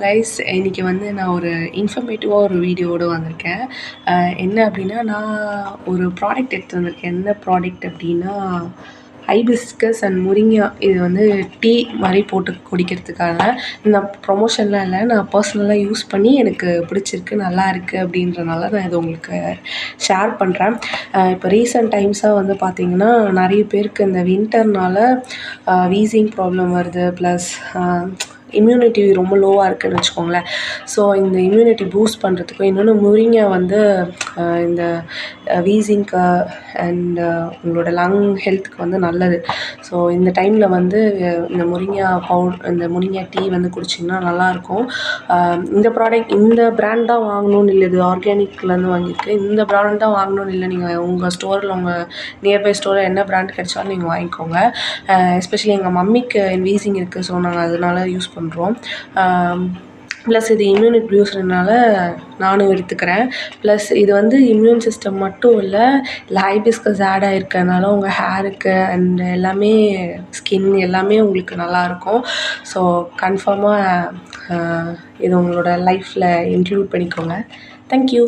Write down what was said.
Guys இன்னைக்கு வந்து நான் ஒரு இன்ஃபர்மேட்டிவாக ஒரு வீடியோவோட வந்திருக்கேன். என்ன அப்படின்னா, நான் ஒரு ப்ராடக்ட் எடுத்து வந்திருக்கேன். என்ன ப்ராடக்ட் அப்படின்னா, ஹைபிஸ்கஸ் அண்ட் முரிங்கா. இது வந்து டீ மாதிரி போட்டு குடிக்கிறதுக்கான நான் ப்ரொமோஷன்லாம் இல்லை, நான் பர்சனலாக யூஸ் பண்ணி எனக்கு பிடிச்சிருக்கு, நல்லா இருக்குது அப்படின்றனால நான் இதை உங்களுக்கு ஷேர் பண்ணுறேன். இப்போ ரீசெண்ட் டைம்ஸாக வந்து பார்த்திங்கன்னா, நிறைய பேருக்கு இந்த வின்டர்னால் வீசிங் ப்ராப்ளம் வருது. ப்ளஸ் இம்யூனிட்டி ரொம்ப லோவாக இருக்குதுன்னு வச்சுக்கோங்களேன். ஸோ இந்த இம்யூனிட்டி பூஸ்ட் பண்ணுறதுக்கும், இன்னொன்று முரிங்கா வந்து இந்த வீசிங்க்கு அண்ட் உங்களோட லங் ஹெல்த்துக்கு வந்து நல்லது. ஸோ இந்த டைமில் வந்து இந்த முரிங்கா டீ வந்து குடிச்சிங்கன்னா நல்லாயிருக்கும். இந்த ப்ராடக்ட் இந்த பிராண்ட் தான் வாங்கணும்னு இல்லை, இது ஆர்கானிக்லேருந்து வாங்கியிருக்கேன். இந்த பிராண்ட் தான் வாங்கணும்னு இல்லை, நீங்கள் உங்கள் ஸ்டோரில் உங்கள் நியர்பை ஸ்டோரில் என்ன பிராண்ட் கிடைச்சாலும் நீங்கள் வாங்கிக்கோங்க. எஸ்பெஷலி எங்கள் மம்மிக்கு வீசிங் இருக்குது, ஸோ நாங்கள் அதனால யூஸ் பண்ணுறோம். ப்ளஸ் இது இம்யூனிட்டி பூஸ்ட்னால நானும் எடுத்துக்கிறேன். ப்ளஸ் இது வந்து இம்யூன் சிஸ்டம் மட்டும் இல்லை, ஹைபிஸ்கஸ் ஆட் ஆகிருக்கனால உங்கள் ஹேருக்கு அண்ட் எல்லாமே ஸ்கின் எல்லாமே உங்களுக்கு நல்லாயிருக்கும். ஸோ கன்ஃபார்மாக இது உங்களோட லைஃப்பில் இன்க்ளூட் பண்ணிக்கோங்க. தேங்க்யூ.